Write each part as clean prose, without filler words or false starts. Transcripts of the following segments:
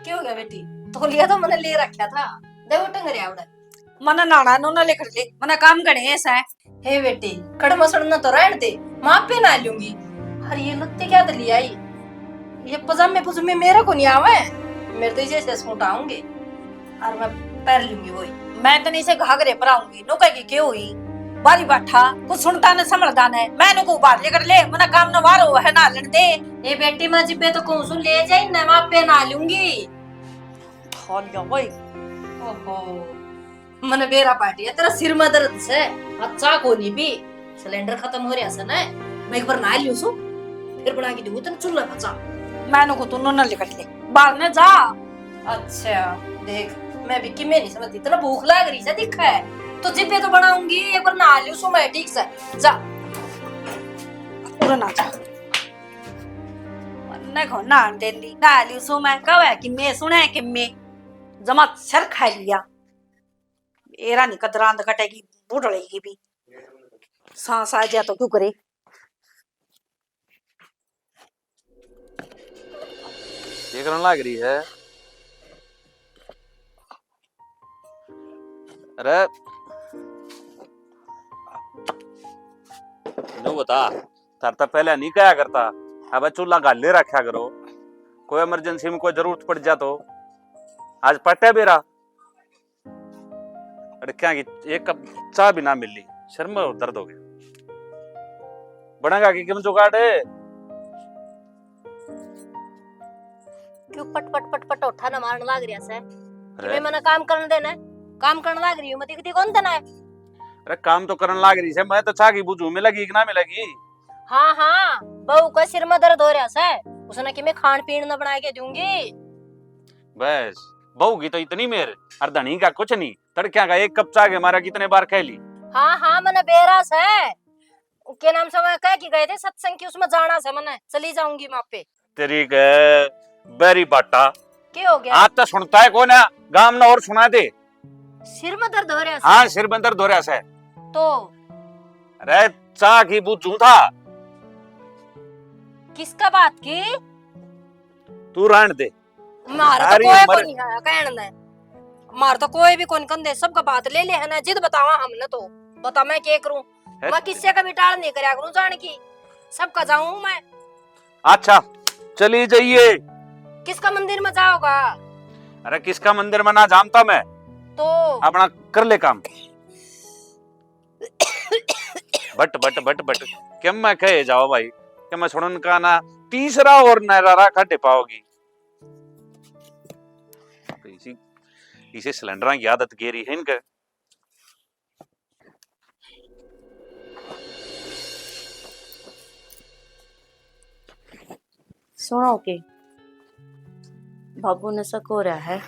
क्या हो गया बेटी? तो लिया तो मैंने ले रखा था। दे उठंग रे आवड़े। मना नाना नोना लेकर ले मना काम करे ऐसा है। हे बेटी कड़ मसड़ना तो रहने दे, माँ पे ना लूंगी। अरे ये लत्ते क्या दली आई? ये पजामे पजामे मेरा को नहीं आवे, मेरे तो इसे सूट आऊंगे और मैं पहन लूंगी वही। मैं तो नहीं से घाघरे पर आऊंगी नो कहेगी क्यों हुई बारी बैठा कुछ सुनता न समझदा न मैंने को बाहर लेकर ले मना काम न वारो है ना लड़ दे। ये बेटी मैं जिपे तो कौन सु ले जाई ना, माँ पे ना लूंगी। थालिया वही ओहो मने बेरा पार्टी है तेरा सिर में दर्द से अच्छा को नहीं भी सिलेंडर खत्म हो रहा है ना, मैं एक बार ना लियो सु फिर बना के दूं तेन चूल्हा बचा। मैंने को तू नोना लेकर ले बाहर न जा। अच्छा देख मैं भी कि मैं नहीं समझती, इतना भूख लग रही है दिखा है तो जिपे तो बनाऊंगी, एक बार ना लियो सु मैं ठीक से जा पूरा ना जा न को ना देंदी ना लियो सो मैं कहे कि मैं सुने कि मैं जमा सर खा लिया एरा नहीं कदरांद कटेगी बुढ़ड़ेगी भी सांस आ जाए तो क्यों करे। ये करने लग रही है। अरे नो बता तार तो पहले नहीं कहा करता, अब चूल्हा गाले रखा करो, कोई इमरजेंसी में कोई जरूरत पड़ जा तो। आज पट्टे बेरा अरे क्या की एक कप चाय भी ना मिली, शर्म और दर्द हो गया। बनेगा कि क्यों जुगाड़ है? क्यों पट पट पट पट उठा ना मारने लग रहा है कि मैं मना काम करने देना है, काम करने लग रही हूं मैं दिखती कौन देना है। अरे काम तो करने लग रही है, मैं तो चाह की बुझू मिलेगी कि ना मिलेगी। हाँ हाँ बहू का सिर में दर्द हो रहा है, उसने कि मैं खान पीन न बना के दूंगी। बस बहू की तो इतनी मेर अर्धनी का कुछ नहीं, तड़किया का एक कप चाय के हमारा कितने बार कह ली। हाँ हाँ मैंने बेरास है के नाम से मैं कह के गए थे सत्संग की, उसमें जाना से मैंने चली जाऊंगी वहां पे। तेरी के बेरी बाटा क्या हो गया? आज तो सुनता है कौन है गांव ना और सुना दे। सिर में दर्द हो रहा है? हाँ सिर में दर्द हो रहा है तो अरे चाह की बुझू था। किसका बात की? तू रहने दे। मारा तो कोई को नहीं आया कहने ने, मार तो कोई भी कौन कंदे सबका बात ले ले है ना, जिद बतावा हमने तो बता मैं क्या करूं, मैं किससे कभी टाल नहीं करया करूं जान की, सबका जाऊं मैं। अच्छा चली जाइए। किसका मंदिर में जाओगा? अरे किसका मंदिर में ना जानता मैं, तो अपना कर ले काम। बट बट बट बट क्या मैं कहे जाओ भाई कि मैं सुनन का ना तीसरा और नहरा खड्डे पाओगी। इसे सिलेंडर की आदत गेरी है इनका। सुनो कि बाबू ने शक हो रहा है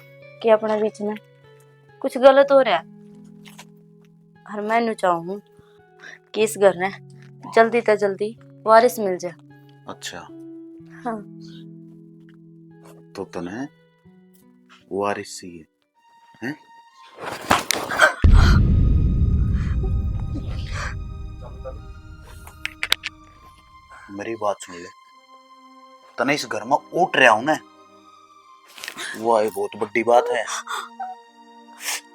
कि अपने बीच में कुछ गलत हो रहा है, और मैं चाहूँ कि इस घर में जल्दी से जल्दी वारिस मिल जाए। अच्छा हाँ तो तने वारिस चाहिए हैं? मेरी बात सुन ले, तने इस घर में उठ रहा हूं ना, वो एक बहुत बड़ी बात है।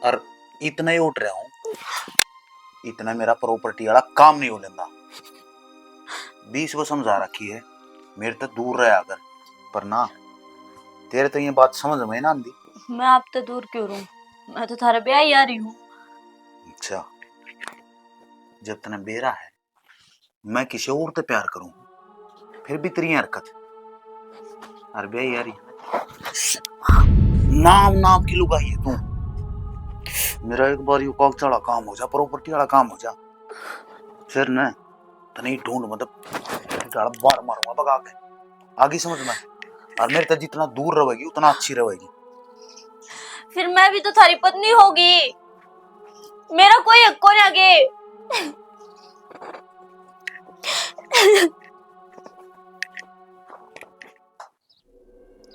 और इतना ही उठ रहा हूं, इतना मेरा प्रॉपर्टी वाला काम नहीं हो लेंदा। 20 को समझा रखी है मेरे तो दूर रहा अगर, पर ना तेरे तो ये बात समझ में ना आंदी। मैं आप तो दूर क्यों रहूं, मैं तो थारे ब्याह ही आ रही हूँ। अच्छा जब तने बेरा है मैं किसी और से प्यार करूं फिर भी तेरी हरकत और ब्याह यारी नाम नाम की लुगाई है तू। मेरा एक बार यू कागज वाला काम हो जा, प्रॉपर्टी वाला काम हो जा, फिर न तने ढूंढ मतलब बार मारूंगा भगा के, आगे समझ में। और मेरे तो जितना दूर रहेगी उतना अच्छी रहेगी। फिर मैं भी तो थारी पत्नी होगी, मेरा कोई हक नहीं आगे।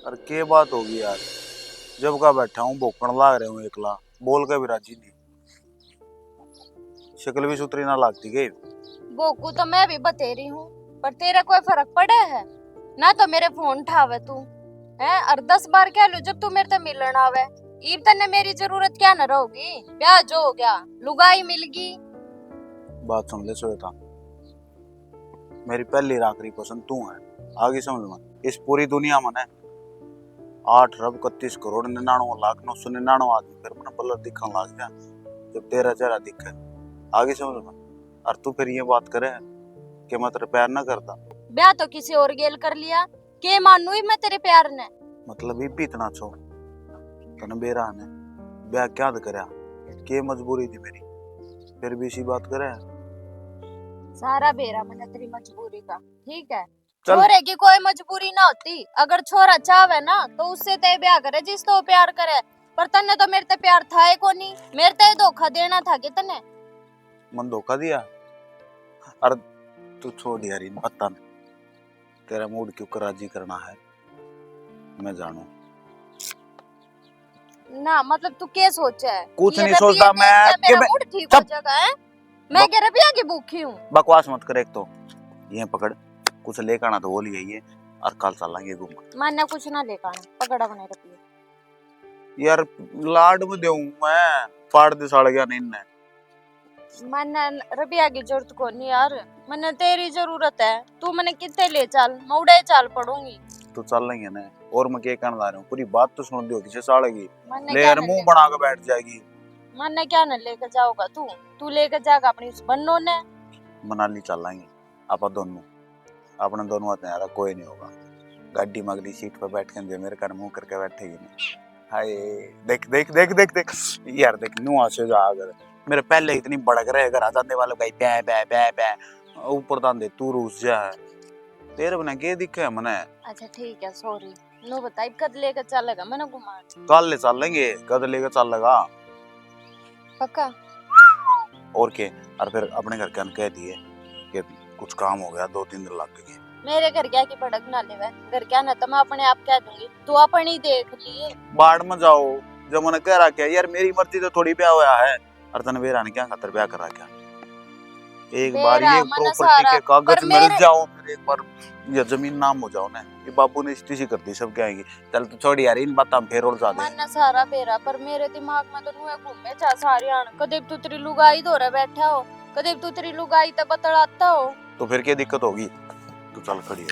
अरे के बात होगी यार, जब का बैठा हूँ भोकण लाग रहे हूँ एकला, बोल के भी राजी नहीं, शक्ल भी सुतरी ना लगती गई। बोकू तो मैं भी बतेरी हूँ, पर तेरा कोई फर्क पड़ा है ना? तो मेरे फोन उठावे तू, है। और 10 बार कह लो जब तू मेरे से मिलन आवे, ईब तन्ने मेरी जरूरत क्या न रहोगी। ब्याह जो हो गया, लुगाई मिलगी। बात सुन ले श्वेता, मेरी पहली आखिरी पसंद तू है। आगे समझ में, इस पूरी दुनिया में ना 8,31,99,999 आदमी फिर मैंने बल्लर दिखने लग गया जब तेरा चेहरा दिखे। आगे समझ में, और तू फिर ये बात करे कि मैं तेरे प्यार ना करता। ब्याह तो किसी और गेल कर लिया, के मानू ही मैं तेरे प्यार ने। मतलब ये भी इतना छो तने बेरा ने ब्याह क्या करया, के मजबूरी थी मेरी, फिर भी इसी बात करे। सारा बेरा मैंने तेरी मजबूरी का, ठीक है। चल। छोरे की कोई मजबूरी ना होती, अगर छोरा चाहे ना तो उससे तय ब्याह करे जिस तो प्यार करे। पर तन्ने तो मेरे ते प्यार था ही कोनी, मेरे ते धोखा देना था कि तन्ने। मन धोखा दिया। अरे तू छोड़ यार इन पता नहीं तेरा मूड क्यों कर राजी करना है, मैं जानू। ना मतलब तू क्या सोचा है? कुछ ये नहीं रबिया सोचता देख मैं के कि मेरा मैं मूड ठीक हो चुप। जाएगा है। मैं क्या रबिया की भूखी हूँ? बकवास मत कर। एक तो ये पकड़, कुछ लेकर आना तो वो ले आइए और कल चलेंगे घूमने। मैंने कुछ ना लेकर आना, पकड़ा बने रबिया। यार लाड में देऊं मैं, फाड़ दे साड़ गया नहीं ने। मैंने रबिया की जरूरत को नहीं यार, मैंने तेरी जरूरत है। तू मैंने कितने ले चल, मैं उड़े चाल पड़ूंगी। तो चल लेंगे ना। और मैं क्या कहने ला रहा हूँ, पूरी बात तो सुन दियो, किसे साड़ेगी मैंने ले क्या यार न मुंह ले, बना के बैठ जाएगी। मैंने क्या न लेकर जाओगा तू? तू लेकर जाएगा अपनी उस बन्नो ने। मनाली चलेंगे आप दोनों, अपने दोनों आते हैं, कोई नहीं होगा। गाड़ी में अगली सीट पर बैठ के मेरे कर मुंह करके बैठेगी नहीं। हाय देख देख देख देख देख यार, देख नुआ से जा अगर मेरे पहले इतनी भड़क रहे घर आ जाने वाले भाई पै पै पै पै ऊपर तान दे तू रूस जा है तेरे बना के दिखे मने। अच्छा ठीक है, सॉरी। नो बताई कद लेकर चलेगा मैंने घुमा। कल ले चल लेंगे, कद लेकर चल लगा पक्का? और के। और फिर अपने घर के कह दिए कि कुछ काम हो गया, 2-3 दिन लग गए। मेरे घर क्या की भड़क ना लेवे, घर क्या ना तो मैं अपने आप कह दूंगी, तू अपनी देख लिए। बाढ़ में जाओ जब मैंने कह रहा क्या यार, मेरी मर्जी तो थोड़ी ब्याह हुआ है। और तने बेरा ने क्या खातर ब्याह करा क्या, एक बार बेरा ये मन प्रॉपर्टी सारा, के कागज पर मिल मेरे जाओ, फिर एक बार ये जमीन नाम हो जाओ ना, ये बाबू ने स्टीसी कर दी सब क्या आएंगी। चल तू छोड़ यार इन बात हम फिर और ज्यादा मन सारा बेरा, पर मेरे दिमाग में तो नुए घूमे जा सारी आन। कदे तू तेरी लुगाई धोरे बैठा हो, कदे तू तेरी लुगाई तो बतलाता हो। तो फिर क्या दिक्कत होगी। तू चल खड़ी हो,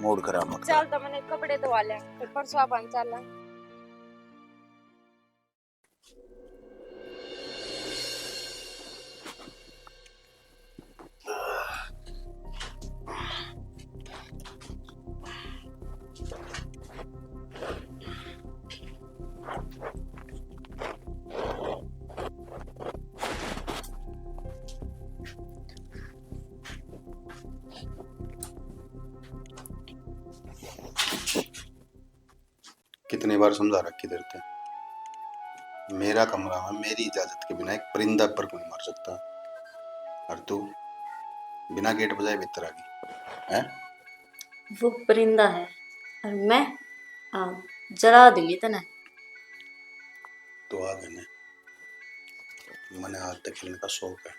मूड खराब मत कर। चल तो मैंने कपड़े धोवा ले, फिर परसों अपन चल। कितनी बार समझा रखी देर थे, मेरा कमरा में मेरी इजाजत के बिना एक परिंदा पर कोई मर सकता, और तू बिना गेट बजाए भीतर आ गई है। वो परिंदा है और मैं जला दूंगी तना। तो आ गए, मैंने आज तक खेलने का शौक है,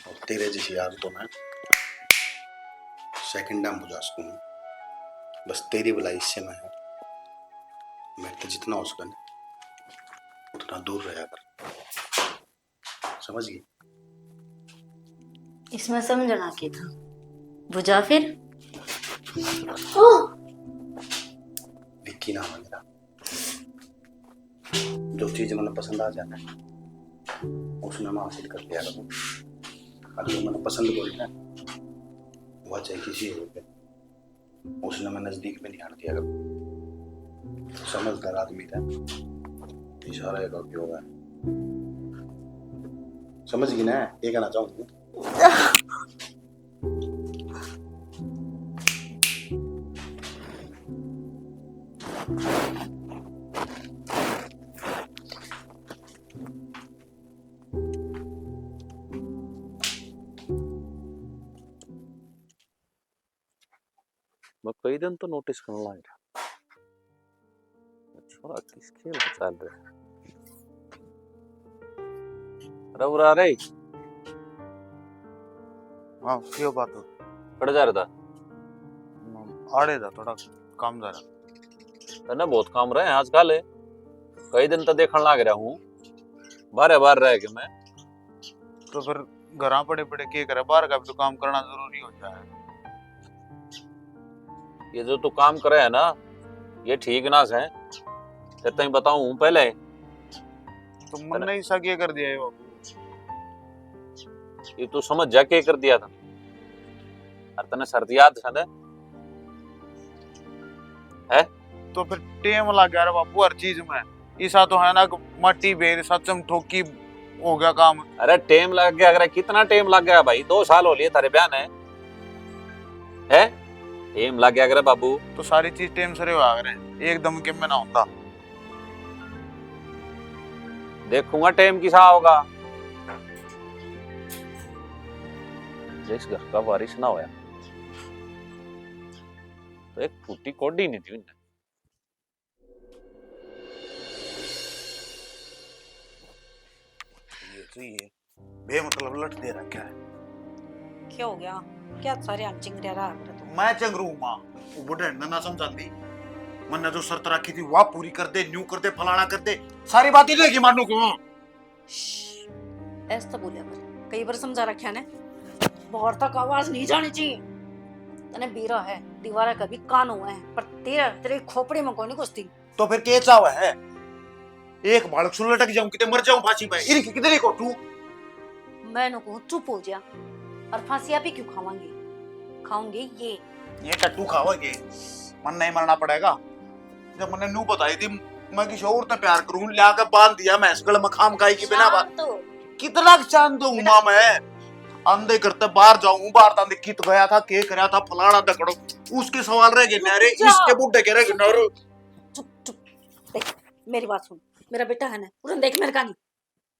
और तेरे जैसी यार तो मैं सेकंड टाइम बुझा सकूँ। बस तेरी भलाई इससे मैं है, मैं तो जितना हो सके उतना दूर रहा कर, समझ गई? इसमें समझना की था, बुझा फिर। विक्की नाम है मेरा। जो चीज मैंने पसंद आ जाना है उसने मैं हासिल कर लिया करूँ, और जो मैंने पसंद बोली ना वह चाहे किसी हो पे उसने मैं नजदीक में नहीं आने दिया करूँ। समझदार आदमी था, इशारा का उपयोग है, समझ गई ना? ये कहना चाहूँ मैं कई दिन तो नोटिस करने लग गया, छोरा किस खेल में चल रहा है। रउरा रे हाँ क्यों बात हो, कड़ जा रहा था। आड़े था थोड़ा काम जा रहा। तने बहुत काम रहे हैं आजकल। कई दिन तो देखने लग रहा हूँ बार बार रह के मैं। तो फिर घर पड़े पड़े के करे, बाहर का भी तो काम करना जरूरी हो जाए। ये जो तू काम करे है ना ये ठीक ना है, तेरे बताऊं पहले। तो मन ने ऐसा क्या कर दिया है बाबू? ये तू समझ जा के कर दिया था। अरे तने शर्त याद है ना? है तो फिर टेम लग गया रे बाबू हर चीज में। ऐसा तो है ना कि मट्टी बेर सचम ठोकी हो गया काम। अरे टेम लग गया, अगर कितना टेम लग गया भाई, 2 साल हो लिए तारे बयान है? टेम लग गया अगर बाबू। तो सारी चीज टेम से हुआ करे, एकदम के में ना होता। देखूंगा टेम किसा होगा। जिस घर का बारिश ना होया तो एक फूटी कोडी नहीं थी उनने। ये बेमतलब लट दे रखा है। क्या हो गया? क्या सारे चिंगरिया रहा है तू? मैं चंगरू मां वो बुढ़े ने ना समझाती। मन ने जो शर्त रखी थी वह पूरी कर दे, न्यू कर दे, फलाना कर दे, सारी बातें लेगी मानू क्यों? ऐसा बोलिया कर, कई बार समझा रखा ने। बाहर तक आवाज नहीं जानी चाहिए। तने बीरा है, दीवारा कभी कान हुआ है, पर तेरे खोपड़े में कोई नहीं घुसती। तो फिर के चावा है? एक बालक सुन लटक जाऊं, कितने मर जाऊं फांसी पे, इनकी कितने को तू? मैं नो कहूं चुप हो जा। और फांसी आप ही क्यों खावांगी? खाऊंगी ये टट्टू खाओगे। मन नहीं मरना पड़ेगा। जब मैंने नू बताई थी मैं किसी और से प्यार करूं, ला के बांध दिया मैं इसगल में खाम खाई की बिना बात। तो कितना चांद दूं मां मैं? अंधे करते बाहर जाऊं, बाहर तांदे कित गया था, के करया था, फलाना दकड़ो। उसके सवाल रह गए नारे, इसके बुड्ढे के रह गए नारे। चुप चुप। देख मेरी बात सुन, मेरा बेटा है ना, उरन देख मेरे का नहीं।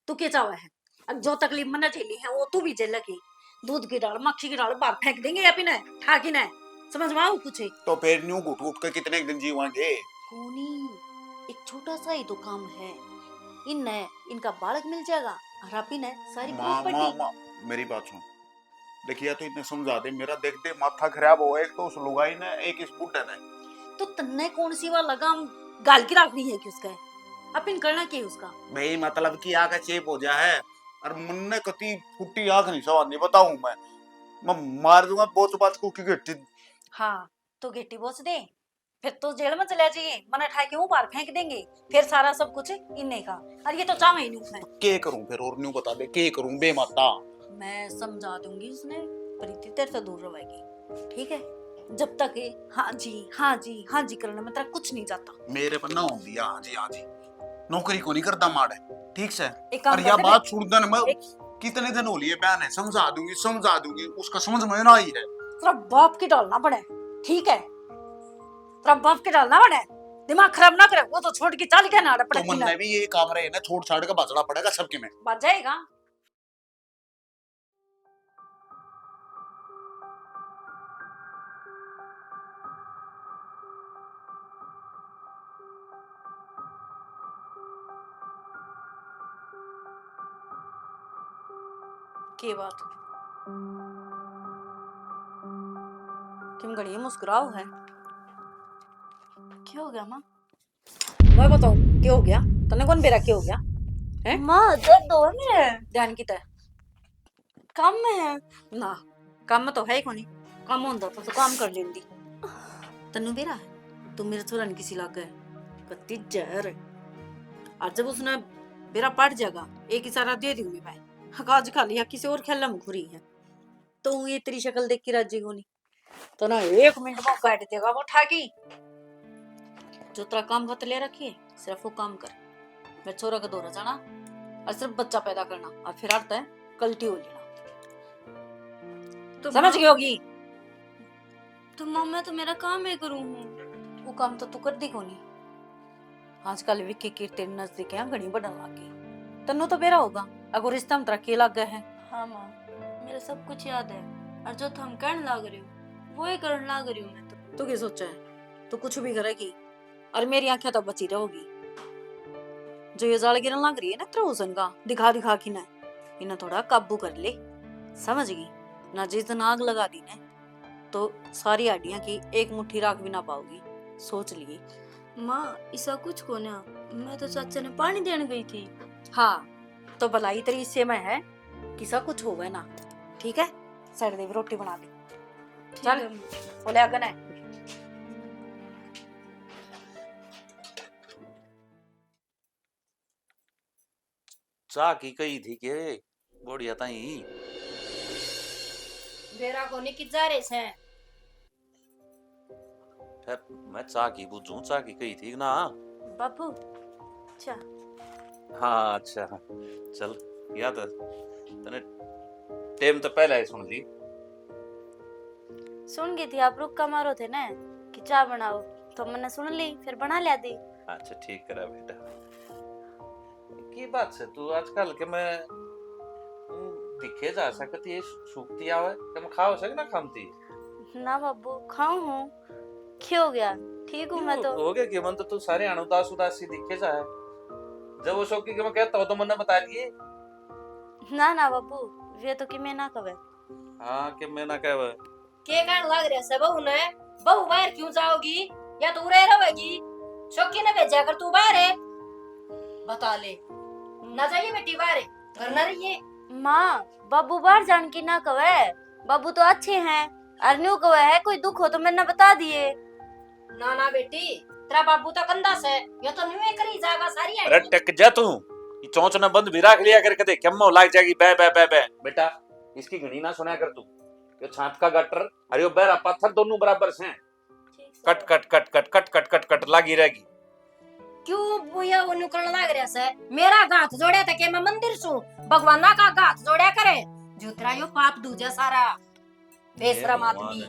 तू क्या चावा है? अब जो तकलीफ मैंने झेली है वो तू भी झेल लगी। दूध की डाल, मक्खी की डाल बाहर फेंक देंगे या पिना ठाकी ना समझ में आओ कुछ। तो फिर न्यू घुट घुट के कितने दिन जीवांगे? कोनी एक छोटा सा ही तो काम है। इनका बालक मिल जाएगा और आप ने सारी प्रॉपर्टी। मेरी बात सुन, देखिए तो इतने समझा दे, मेरा देख दे माथा खराब हो। एक तो उस लुगाई ने, एक इस बुड्ढे ने। तो तन्ने कौन सी वाला लगाम गाल की रखनी है कि उसका अपन करना क्या है उसका? भाई मतलब कि आगे चेप हो जा है। और मुन्ने कति फुट्टी आंख नहीं सवाल नहीं बताऊं मैं मार दूंगा बोच बात को की गट्टी। हाँ तो गेटी बोच दे, फिर तो जेल में चले जाइए, मना उठा के बाहर फेंक देंगे, फिर सारा सब कुछ इन्हें का। और ये तो चाहे ही नहीं है। के करूं फिर और न्यू बता दे के करूं बेमाता। मैं समझा दूंगी, उसने प्रीति तेरे से दूर रहेगी, ठीक है? जब तक ये हाँ जी करने में तेरा कुछ नहीं जाता। मेरे पर ना होंगी हाँ जी नौकरी को नहीं करता माड़े, ठीक से। एक काम और यह करते बात छोड़ देना, मैं कितने दिन हो लिए बयान है, समझा दूंगी उसका समझ में ना आई है। तेरा बाप की डालना पड़े, ठीक है? तेरा बाप की डालना पड़े, दिमाग खराब ना करे। वो तो छोड़ के चल के ना पड़े। तो मन में भी ये काम रहे ना, छोड़ छाड़ के बचना पड़ेगा सबके में। बच जाएगा। के बात तुम घड़ी मुस्कुराओ है? क्या हो गया माँ? मैं बताओ क्या हो गया? तने कौन बेरा क्या हो गया है? माँ दर्द हो रहा है। ध्यान की तरह काम में है ना? काम में तो है ही कोनी। काम होता तो काम कर लेंदी। तन्नू बेरा है तू मेरे चुरान किसी लग गए कत्ती जहर है। आज जब उसने बेरा पड़ जाएगा एक इशारा दे दूंगी मैं, आज खा लिया किसी और खेलने में घुरी है तो ये तेरी शक्ल देख के राजी होनी तो ना 1 मिनट में काट देगा वो ठाकी। जो तेरा काम खत ले रखी है सिर्फ वो काम कर। मैं छोरा का दौरा जाना और सिर्फ बच्चा पैदा करना और फिर आता है कल्टी हो लेना। तो समझ गई होगी? तो मम्मा तो मेरा काम है करूँ। वो काम तो तू कर दी कोनी। आजकल विक्की की तेरे नजदीक है घड़ी बढ़न लग गई। तन्नू तो बेरा होगा अगर रिश्ता में तरक्की लग गए हैं। हाँ माँ मेरा सब कुछ याद है और जो तुम करने लग रही हो वो ही करने लग रही हूँ मैं तो। तू क्या सोचा है? तू कुछ भी करेगी और मेरी आंखें तो बची रहोगी। जो ये जाल गिरने लग रही है ना तेरे हुसन का दिखा दिखा की ना इन्हें थोड़ा काबू कर ले, समझ गई ना? जिस दिन आग लगा दी ना तो सारी हड्डियां की एक मुट्ठी राख भी ना पाओगी। सोच लिए माँ ऐसा कुछ को ना, मैं तो चाचा ने पानी देने गई थी। हाँ तो भलाई तेरी इससे में है किसा कुछ होवे ना। ठीक है सर देव रोटी बना दे। ठीक चल है माँ। बोले अगन है। चाह की कही थी के बढ़िया ताई बेरा को नहीं कित जा रहे से। फिर मैं चाह की पूछूं, चाह की कही थी ना। बाबू अच्छा हाँ अच्छा चल याद है तने टेम तो पहले ही सुन ली। सुन गई थी, आप रुक का मारो थे ना कि चाय बनाओ, तो मैंने सुन ली, फिर बना लिया दी। अच्छा ठीक करा बेटा। की बात से तू आजकल के मैं दिखे जा सकती है सूखती आवे तुम खाओ सक ना खामती। ना बाबू खाऊं हूँ, क्यों हो गया, ठीक हूँ मैं तो। हो गया कि मन तो तू सारे अनुदास उदासी दिखे जा है। जब वो शौकी के मैं कहता हूँ तो मैंने बता दिए। ना ना बाबू ये तो कि मैं ना कवे। हाँ कि मैं ना कह के कहने लग रहे से बहू ने, बहू बाहर क्यों जाओगी या तू रह रहेगी? शौकी ने भेजा कर तू बाहर है, बता ले। ना जाइए बेटी बाहर, घर ना रहिए। माँ बाबू बाहर जान की ना कवे, बाबू तो अच्छे हैं, और न्यू कवे है कोई दुख हो तो मैंने बता दिए। ना ना बेटी तेरा बाबू तो कंधा से, ये तो न्यू करी जाएगा सारी है। अरे टक जा तू ये चोंच ना बंद भी रख लिया कर कदे केम्मो लाग जाएगी बे बे बे बे। बेटा इसकी घणी ना सुना कर तू। ये छात का गटर अरे वो बेरा पत्थर दोनों बराबर से cut cut cut cut cut cut cut cut लागी रहेगी। क्यों बुया वो निकलने लग रहा से? मेरा हाथ जोड़े थे के मैं मंदिर सू, भगवान का हाथ जोड़या करे जो तेरा यो पाप दूजा सारा बेशरम आदमी।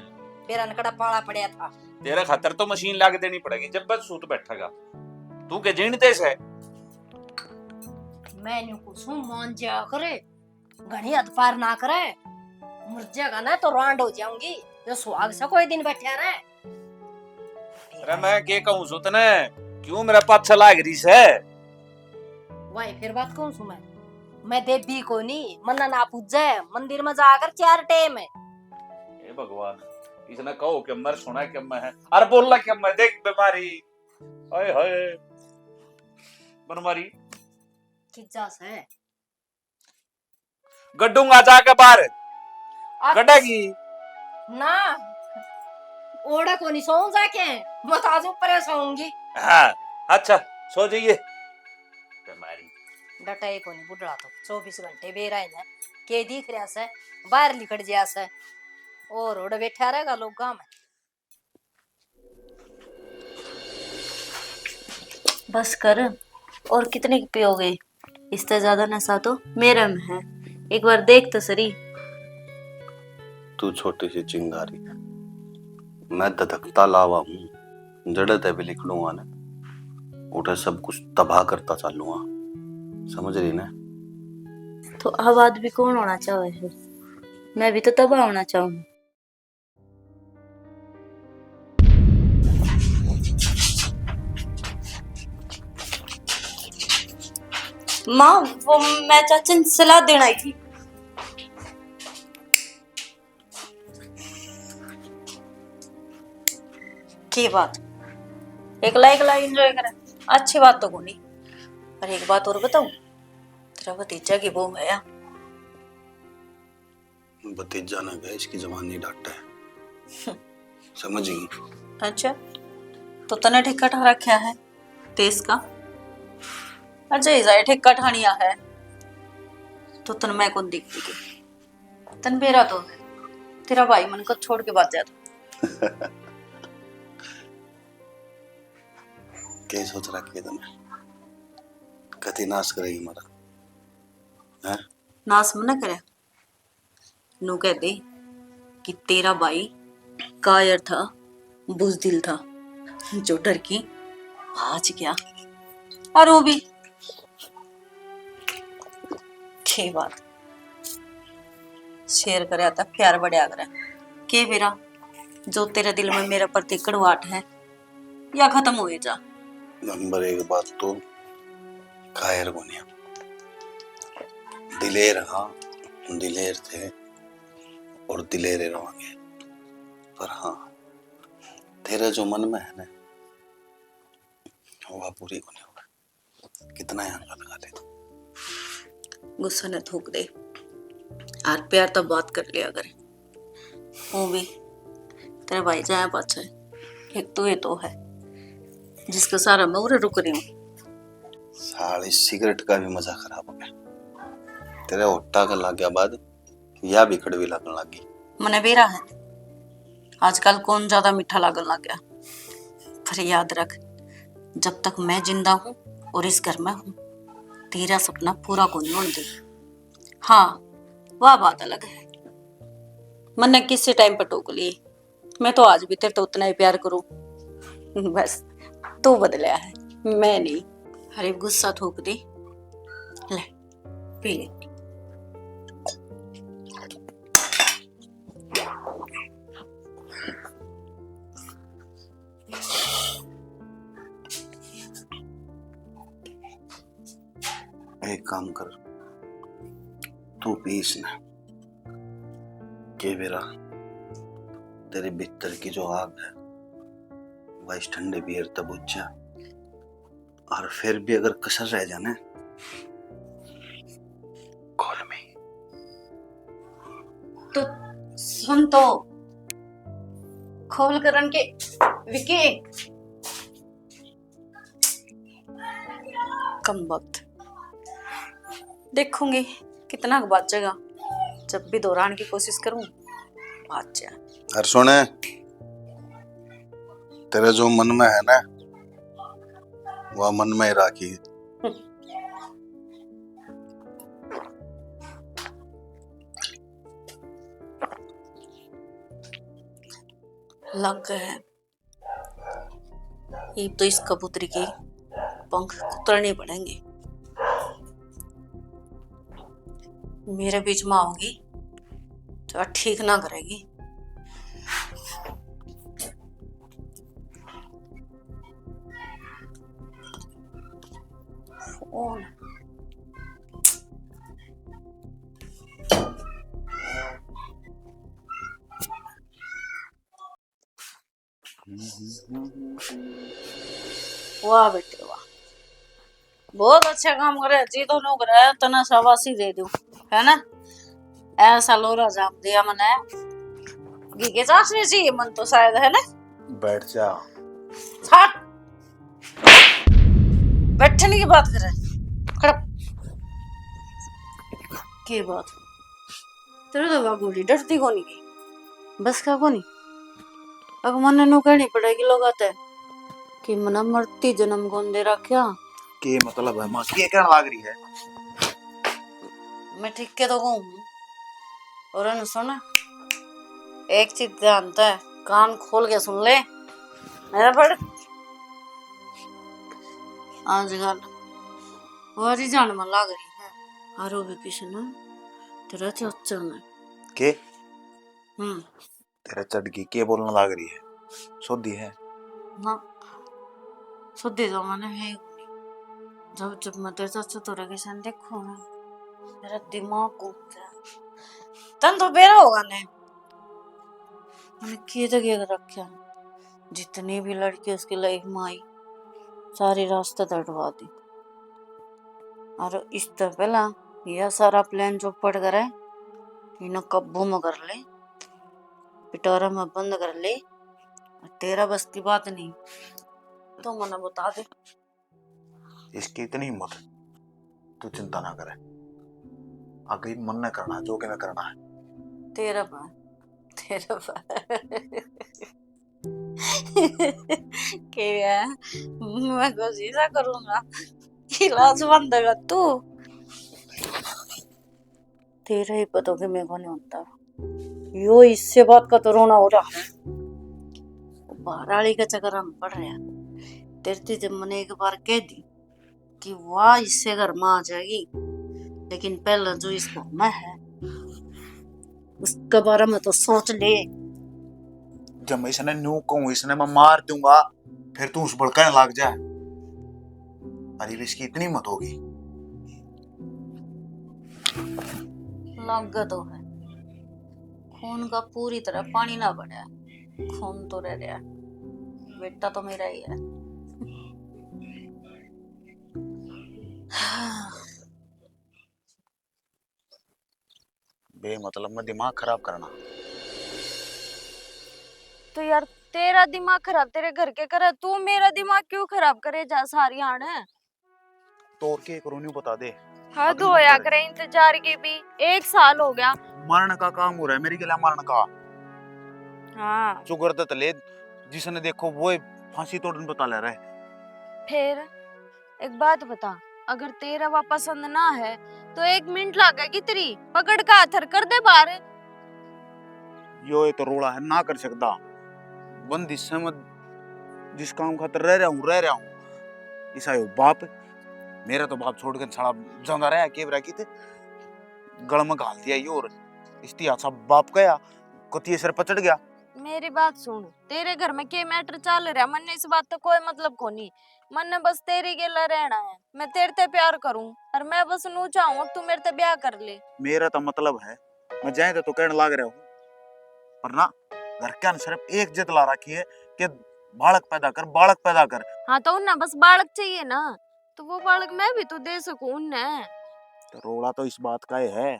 मेरा नकड़ा पाला पड़या था। तेरा खतर तो मशीन लाके देनी पड़ेगी जब बस सूत बैठेगा। तू के जीणते से मैं न्यू को सू मान जा करे, घणी हद पार ना करे, मर जाएगा ना तो रांड हो जाऊंगी। जो सुहाग से कोई दिन बैठा रहे। अरे मैं के कहूं सु तने क्यों मेरा पाछा लाग रही से। वाई फिर बात कौन सू मैं देवी को नहीं मन्ना ना पूजे मंदिर में जाकर 4 टाइम है। हे भगवान इसने कहो कि मर सुना कि मैं है अरे बोलना कि मैं देख बीमारी हाय हाय बनमारी किज्जा से गड्ढूंगा जाके बाहर गड्ढेगी ना ओड़ा को नहीं सो जाके मत आज ऊपर सोऊंगी। हाँ अच्छा सो जाइए बीमारी डटाई को नहीं बुढ़ा तो 24 घंटे बेरा है के दिख रहा से बाहर निकल जा से और ओड़ बैठा रहेगा लोग गांव में। बस कर, और कितने की पियोगे, इससे ज्यादा नशा तो मेरे में है, एक बार देख तो सही। तू छोटी सी चिंगारी है, मैं धधकता लावा हूँ, जड़े ते भी लिखलूंगा ना उठे सब कुछ तबाह करता चालूंगा, समझ रही ना। तो आबाद भी कौन होना चाहे है, मैं भी तो तबाह होना चाहूँ। माँ वो मैं चाचा ने सलाह देना आई थी। की बात एकला एकला एंजॉय करे अच्छी बात तो कोनी। पर एक बात और बताऊं, तेरा भतीजा की बहू है। भतीजा ना गया इसकी जबान नहीं डांटा है, समझ गई। अच्छा तो तने ठेका ठा रखा है तेज का, अजय जाए ठेका ठानिया है तो तन मैं कौन देखती के तन बेरा तो तेरा भाई मन को छोड़ के भाग जाता। क्या सोच रखी है तुमने, कति नाश करेगी हमारा है? नास मना करे नु कह दे कि तेरा भाई कायर था, बुजदिल था, जो डर की भाज गया। और वो भी छे बात शेयर करे आता प्यार बढ़िया करे के मेरा जो तेरे दिल में मेरे प्रति कड़वाहट है या खत्म हो जा। नंबर एक बात तो कायर बनिया, दिलेर, हाँ दिलेर थे और दिलेरे रहोगे, पर हाँ तेरे जो मन में है ना पूरी को नहीं होगा, कितना यहाँ लगा ले तू। गुस्सा न थूक दे और प्यार तब बात कर लिया करे। वो भी तेरे भाई जाए पाछा है, एक तो ये तो है जिसका सारा मैं उरे रुक रही हूँ। साली सिगरेट का भी मजा खराब हो गया। तेरे होट्टा का लग गया बाद या भी कड़वी लगने लग गई। मने बेरा है आजकल कौन ज्यादा मीठा लागन लग गया। पर याद रख, जब तक मैं जिंदा हूँ और इस घर में हूँ, तेरा सपना पूरा को नहीं होने दे। हाँ, वह बात अलग है। मैंने किसी टाइम पर टोक ली, मैं तो आज भी तेरे तो उतना ही प्यार करूं। बस तू बदला है, मैं नहीं। अरे गुस्सा थूक दी, ले पी ले। एक काम कर, तू पीस ना के बेरा तेरे भीतर की जो आग है वह इस ठंडे बियर तब बुझ जा। और फिर भी अगर कसर रह जाना कॉल में। तो सुन तो, खोल करन के विकी कम वक्त देखूंगी कितना बचेगा। जब भी दोहराने की कोशिश करूं बात जा। और सुने, तेरे जो मन में है ना वह मन में ही राखी। लग गए हैं ये तो इस कबूतरी के पंख कुतरने पड़ेंगे। मेरे बीच में आओगी तो ठीक ना करेगी। फोन वाह बेटे वाह, बहुत अच्छा काम करे जी। तो नो करे तना शाबाशी दे दूं, है ना। ऐसा लोरा जाम दिया मने गीगे चाशनी चाहिए मन तो शायद, है ना। बैठ जा। हट, बैठने की बात करे खड़प की बात। तेरे तो बाबूली डरती को नहीं गई, बस का को नहीं। अब मन नु कहनी पड़ेगी लोग आते कि मना मरती जन्म गोंदे रखा। के मतलब है मां के कहना लाग रही है। मैं ठीक के तो कहूँ और न सुना, एक चीज जानता है, कान खोल के सुन ले मेरा बड़। आजकल वारी जान में लाग रही है आरो भी किशन तेरा चाचा ने के तेरे चढ़ के बोलना लाग रही है। सोधी है ना, सुधी तो मैंने है ही नहीं। जब जब मैं तेरे चाचा तो किशन देखो ना मेरा दिमाग घूमता है। तन तो बेरा होगा ने मैंने किए तो क्या रखा, जितनी भी लड़की उसकी लाइफ में आई सारी रास्ते तटवा दी। और इस तरह पहला यह सारा प्लान जो पड़ कर है इन्हें कब्बू में कर ले, पिटोरा में बंद कर ले। तेरा बस की बात नहीं तो मना बता दे। इसकी इतनी हिम्मत, तू चिंता ना करे। आगे मन न करना जो कि मैं करना है। तेरा बा के है मैं कोशिश करूंगा इलाज बंद कर तू। तेरा ही पता कि मैं को नहीं होता यो इससे बात का तो रोना हो रहा है। बहराली का चक्कर हम पड़ रहा। तेरे जब मैंने एक बार कह दी कि वाह इससे घर में आ जाएगी, लेकिन पहला जो इस घर में है उसके बारे में तो सोच ले। जब मैं इसने न्यू कहूं इसने मैं मार दूंगा फिर तू उस भड़काने लग जाए। अरे इसकी इतनी हिम्मत होगी। लग तो है, खून का पूरी तरह पानी ना बढ़ा, खून तो रह रहा। बेटा तो मेरा ही है। बेमतलब में दिमाग खराब करना। तो यार तेरा दिमाग खराब तेरे घर के करे, तू मेरा दिमाग क्यों खराब करे जा सारी आण है। तो और क्या करूं न्यू बता दे। हद अगली होया बार करे इंतजार की भी, 1 साल हो गया। मरण का काम हो रहा है मेरे के लिए, मरण का। हाँ चुगर तो तले जिसने देखो वो फांसी तोड़ने बता ले रहा है। फिर एक बात बता, अगर तेरा वा पसंद ना है तो 1 मिनट लगेगी तेरी, पकड़ का हाथर कर दे बाहर। यो ये तो रोड़ा है ना कर सकता। बंदिश से मैं जिस काम खातर रह रहा हूँ ईसा यो बाप। मेरा तो बाप छोड़ के साला जांदा रहा के बरा की थे गल में घाल दिया यो, और इसती अच्छा बाप गया कतिये सर पचड़ गया। मेरी बात सुन, तेरे घर में के मैटर चल रहा, मन इस बात तो कोई मतलब को नहीं। मन ने बस तेरी गेला रहना है, मैं तेरे ते प्यार करूं और मैं बस नू चाहूं तू मेरे ते ब्याह कर ले। मेरा तो मतलब है मैं जाए तो कहने लाग रहा हूँ, पर ना घर के सिर्फ एक जिद ला रखी है कि बालक पैदा कर, बालक पैदा कर। हाँ तो उन्हें बस बालक चाहिए ना, तो वो बालक मैं भी तो दे सकूं उन्हें। तो रोड़ा तो इस बात का है,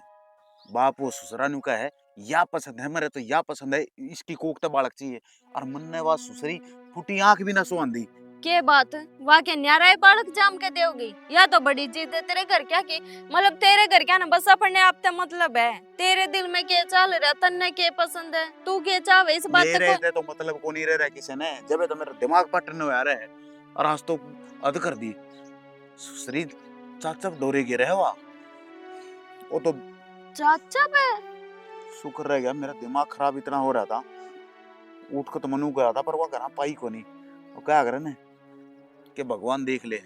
बाप वो ससुरा नु का है या पसंद है मेरे तो या पसंद है, इसकी कोक तो बालक चाहिए। और मन ने वा ससुरी फूटी आंख भी ना सुहांदी। के बात वाके न्यारा है बालक जाम के दोगी, या तो बड़ी जिद है तेरे घर क्या की, मतलब तेरे घर क्या ना बस अपने आप ते मतलब है। तेरे दिल में के चल रहा, तन्ने के पसंद है, तू के चाहे इस बात मेरे को। तो मतलब को नहीं रह रहा किसी ने, जब तो मेरा दिमाग पटने में आ रहा है। और आज तो अद कर दी ससुरी चाचा डोरे गिरे है वहाँ, वो तो चाचा पे शुक्र रह गया। मेरा दिमाग खराब इतना हो रहा था, उठ को तो मनु गया था पर वो घर पाई को नहीं। वो क्या करे ने कि भगवान देख ले,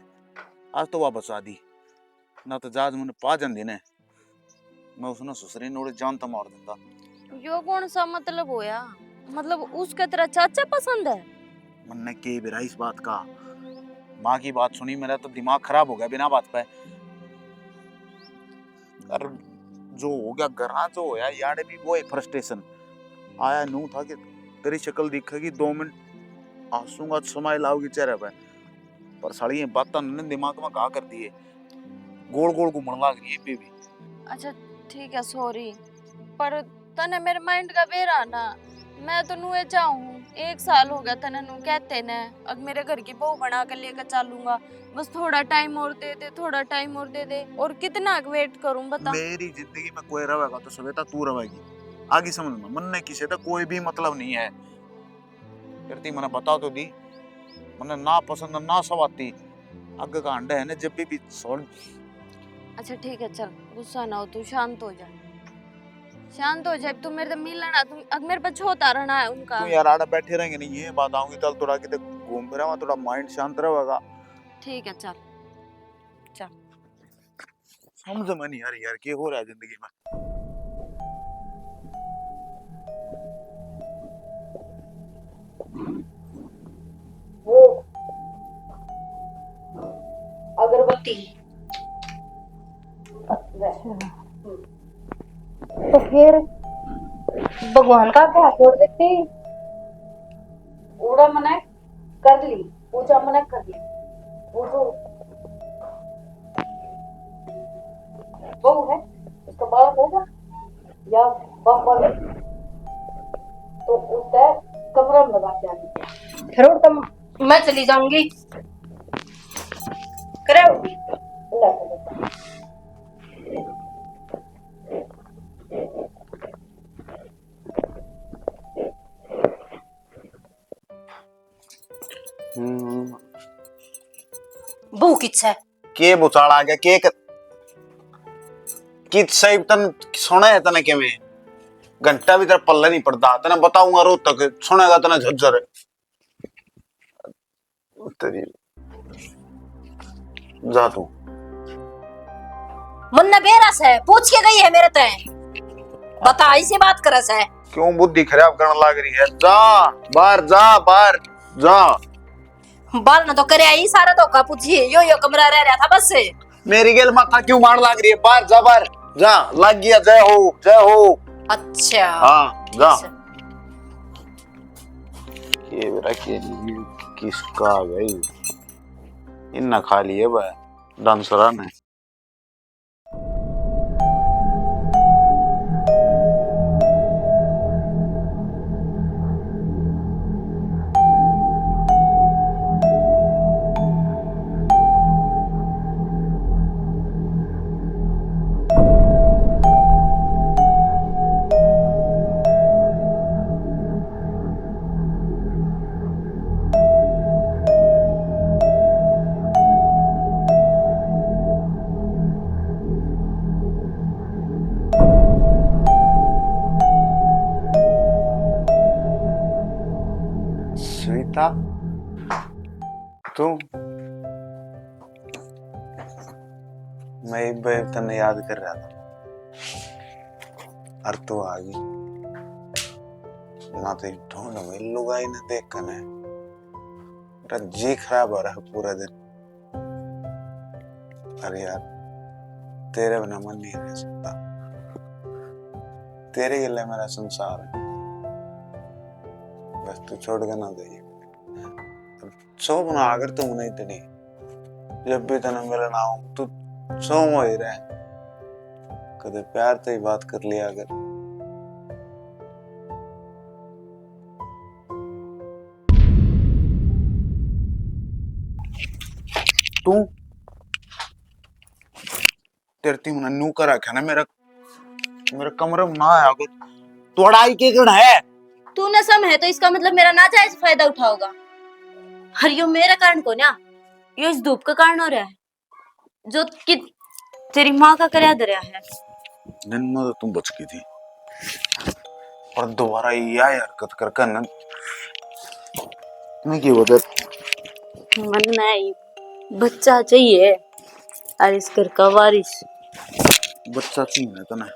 आज तो वह बचा दी ना, तो जाज मैंने पा जंदी ने मैं उसने ससुरी नोड़े जान तो मार दूंगा। यो कौन सा मतलब होया, मतलब उसके तेरा चाचा पसंद है। मन ने के बिरा इस बात का, माँ की बात सुनी मेरा तो दिमाग खराब हो गया बिना बात पे। और जो हो गया घर जो होया यार भी वो एक फ्रस्ट्रेशन आया नू था कि तेरी शक्ल दिखेगी 2 मिनट आंसूंगा समय लाओगी चेहरे पे, पर साली ये बात ने दिमाग में कहा कर दिए, गोल गोल घूमने लग रही है पे भी। अच्छा ठीक है सॉरी, पर तने मेरे माइंड का बेरा ना, मैं तो नुए चाहूँ 1 साल हो गया तने नु कहते ने अब मेरे घर की बहू बना कर लेकर चलूंगा, बस थोड़ा टाइम और दे दे, थोड़ा टाइम और दे दे, और कितना वेट करूं बता। मेरी जिंदगी में कोई रहेगा तो सवेता तू रहेगी, आगे समझना। मन ने किसी का कोई भी मतलब नहीं है, करती मैंने बता तो दी, मैंने ना पसंद ना सवाती आगे का अंडा है ना जब भी छोड़। अच्छा ठीक है चल गुस्सा ना हो, तू शांत हो जा, शांत हो जा। तू मेरे से मिलना, तू अब मेरे पे छोता रहना है उनका। तू यार आड़ा बैठे रहेंगे नहीं, ये बात आऊंगी चल थोड़ा किते घूम फिरा थोड़ा माइंड शांत रहेगा। ठीक है चल चल। समझ में नहीं आ रही यार क्या हो रहा है जिंदगी में। वो अगरबत्ती तो फिर भगवान का क्या छोड़ देती, उड़ा मना कर ली, पूजा मना कर ली, वो तो बहू है उसका बालक होगा या बाप वाले, तो उसका कमरा में लगा के आनी। फिर तो मैं चली जाऊंगी करे बहू किच्छा के बुचाल आ गया के कि सही तन सुना है तने के में घंटा भी तेरा पल्ला नहीं पड़ता, तने बताऊंगा रोज तक सुनेगा तने झज्जर तेरी। जा तू मुन्ना बेरस है, पूछ के गई है मेरे ते, बता इसी बात करस है। क्यों बुद्धि खराब करने लग रही है, जा बाहर जा, बाहर जा। बाल न तो करे आई सारा धोखा पूछिए, यो कमरा रह रहा था बस से। मेरी गेल माथा क्यों मार लग रही है, बाहर जा, बाहर जा, लग गया। जय हो जय हो। अच्छा हाँ जा। ठीक ये बेरा के किसका गई इन खा लिए डांसरा ने। सुनीता तुम, मैं एक बार तन्ने याद कर रहा था और तू आ गई ना, तो ढूंढ में लुगाई ने देख कर मेरा जी खराब हो रहा है पूरा दिन। अरे यार तेरे बिना मन नहीं रह सकता, तेरे के लिए मेरा संसार है, बस तू छोड़ के ना जाइए। सो बना अगर तुम नहीं तनी, जब भी तने मिलना हो तू सो हो ही रहे, कदे प्यार तो ही बात कर लिया अगर। तू तेरे मुना नू कर रखा ना मेरा कमरे में ना आया कुछ तोड़ाई के गण है। तू न सम है तो इसका मतलब मेरा नाजायज फायदा उठाओगा। हर यो मेरा कारण को ना, यो इस धूप का कारण हो रहा है जो कि तेरी माँ का करया दरिया है। दिन में तो तुम बच गई थी और दोबारा यह हरकत कर न तुम्हें क्या बता। मन नहीं बच्चा चाहिए और इस घर का वारिस। बच्चा चाहिए तो ना,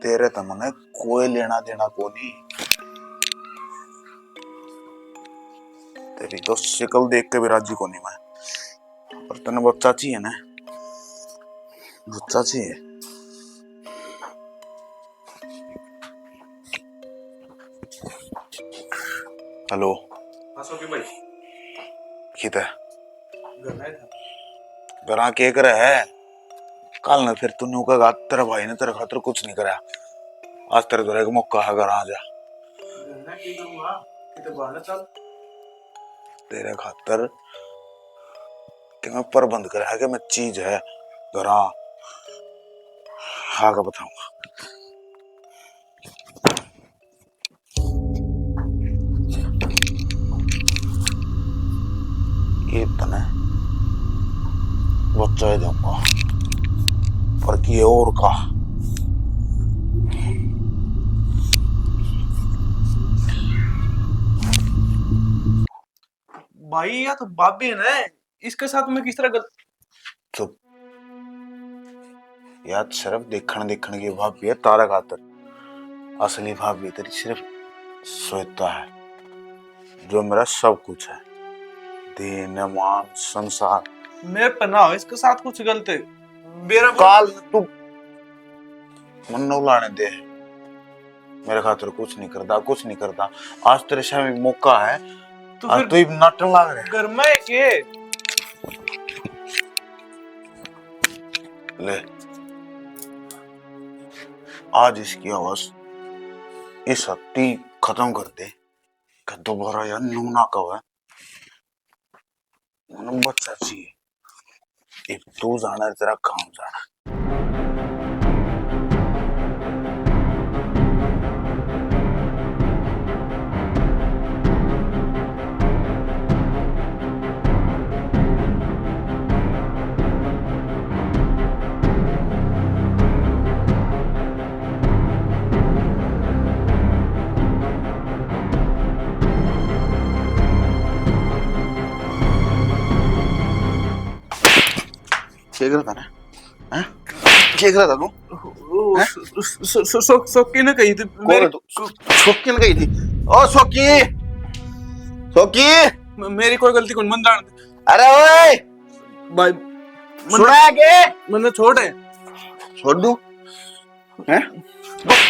तेरे तो मने कोई लेना देना को नहीं, तेरी तो शिकल देख के भी राजी को नहीं मैं, पर तने बच्चा चाहिए ना, बच्चा चाहिए। हेलो भाई किधर घर के करे है कल ना, फिर तूने कहा तेरा भाई ने तेरे खातर कुछ नहीं करा, आज तेरे घर का मौका है, घर आ जा तेरे खातर कि मैं प्रबंध करा कि मैं चीज है घर आगे बताऊंगा। ये तने बच्चा ही दूंगा पर कि और का भाई या तो भाभी है ना, इसके साथ में किस तरह चुप यार, सिर्फ देखने की भाभी है तारा खातर, असली भाभी तेरी सिर्फ श्वेता है जो मेरा सब कुछ है, दीन मान संसार। मेरे पे ना हो इसके साथ कुछ गलत है मेरा काल तू मन न उलाने दे, मेरे खातिर कुछ नहीं करता, आज तेरे सामने मौका है, तो आज तू नाटन लाग रहा घर में के ले, आज इसकी आवाज इस हत्ती खत्म कर दे कि दोबारा यार नूना कब है बच्चा चाहिए, एक तू जाना है तेरा काम जाना। क्या था ना, हैं? क्या था तू? सोकी ने कही थी सोकी ने कही थी, ओ सोकी मेरी कोई गलती कौन मन जान। अरे ओए भाई सुना है के मैंने छोड़ दूं हैं?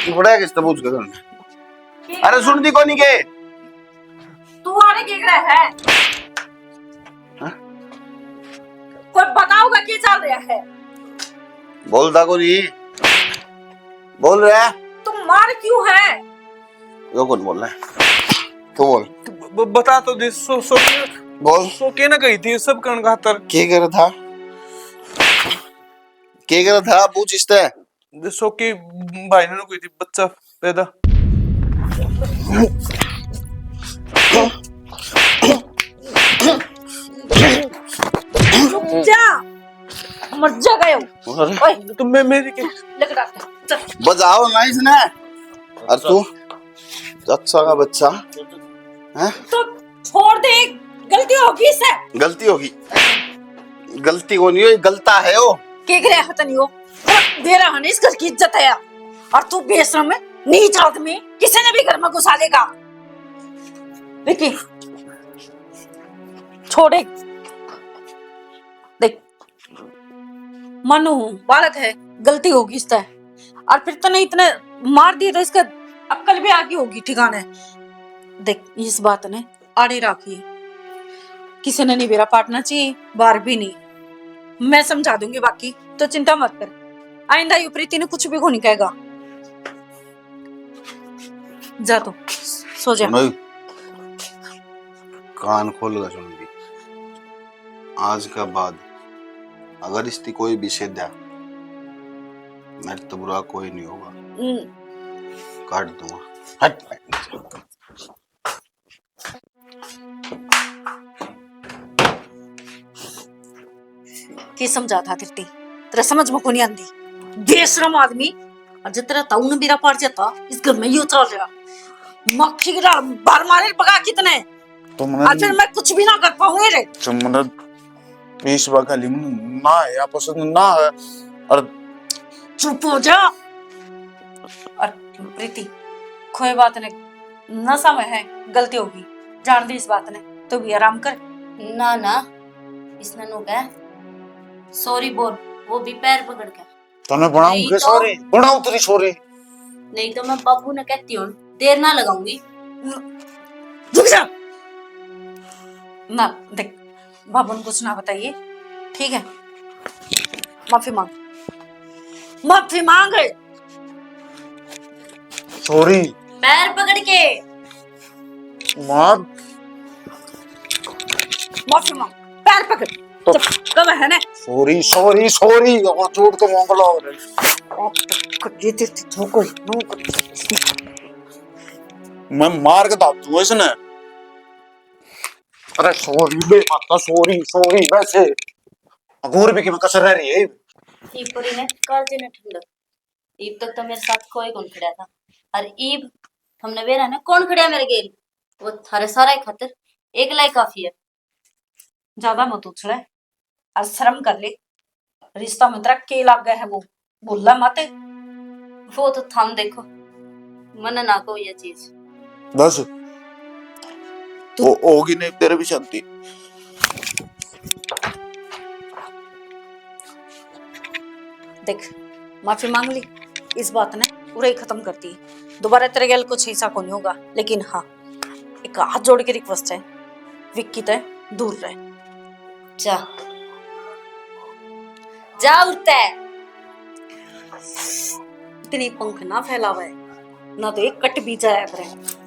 छोड़ा किस तरह पूछ कर? अरे सुन दी कोनी के तू आने के रहा है, कोई बताओगा क्या चल रहा है? बोलता को नहीं बोल रहा है, तुम मार क्यों है? यो कौन बोल रहा है? तो बोल बता तो दे। बोल सोके ना कही थी सब करण खातर क्या कर रहा था पूछ इससे। सोकी भाई ने कोई थी बच्चा पैदा। रुक जा, मर जा गए हो। ओए तुम मेरी के लकड़ा चल। बजाओ ना इसने। और तू अच्छा का बच्चा है। तो छोड़ दे, गलती होगी इससे। गलती होगी, गलती को नहीं, गलता है वो। के करे हत नहीं हो, दे रहा है इस घर की इज्जत है। और तू बेशरम है, नीच आदमी, किसी ने भी घर में घुसा लेगा। विकी छोड़े, देख मनु बालक है, गलती होगी इससे। और फिर तने इतने मार दिए तो इसका अक्ल भी आगे होगी ठिकाने। देख इस बात ने आड़े रखी, किसी ने नहीं मेरा पाटना चाहिए, बार भी नहीं। मैं समझा दूंगी, बाकी तो चिंता मत कर। आइंदा ये प्रीति ने कुछ भी को नहीं कहेगा। जा तो सो जा। नहीं, कान खोल कर सुन ली। आज का बाद अगर इसकी कोई विषय दिया, मेरे तो बुरा कोई नहीं होगा, काट दूंगा। हट। की समझा था तिरती, तेरा समझ में को नहीं आंदी। बेशरम आदमी, और जो तेरा ताऊ ने मेरा पार जाता इस घर में यूं चल रहा। मक्खी गिरा बार मारे बगा कितने, और फिर मैं कुछ भी ना कर पाऊंगी रे। तुमने बीच बगाली ना या पसंद ना है। और चुप हो जा। और प्रीति कोई बात नहीं, नशा में है, गलती होगी, जान दी इस बात ने, तो भी आराम कर। ना ना, इसने नो कह सॉरी बोल, वो भी पैर पकड़ के। तने बनाऊं नहीं के तो- सॉरी, बनाऊं तेरी सॉरी। नहीं तो मैं बाबू ने कहती हूँ, देर ना लगाऊंगी। रुक जा ना। देख बाबू ने कुछ ना बताइए, ठीक है? माफी मांग, माफी मांग। सॉरी पैर पकड़ के मार। माफी मांग, पैर पकड़ तो कब है ना। सॉरी सॉरी सॉरी, और चोट तो मांगला हो मैं मार के दाब दूंगा इसने। अरे सॉरी बे माता, सॉरी सॉरी। वैसे अगोर भी कि मैं कसर रह रही है। ईपरी ने काल जे ने ठंडक, ईब तक तो मेरे साथ कोई कौन खड़ा था, और ईब हमने बेरा ने कौन खड़ा मेरे गेल, वो थारे सारा खातिर एक लाई काफी है। ज्यादा मत उछले और शर्म कर ले। रिश्ता में तेरा के लग गया है, वो बोलला मत। वो तो थम देखो, मन ना को ये चीज बस वो होगी नहीं तेरे भी शांति। देख माफी मांग ली, इस बात ने पूरा ही खत्म कर दी। दोबारा तेरे गैल कुछ ऐसा को नहीं होगा। लेकिन हाँ, एक हाथ जोड़ के रिक्वेस्ट है, विक्की ते दूर रहे। जा जा उठता है। इतनी पंख ना फैलावा है, ना तो एक कट भी जाया करे।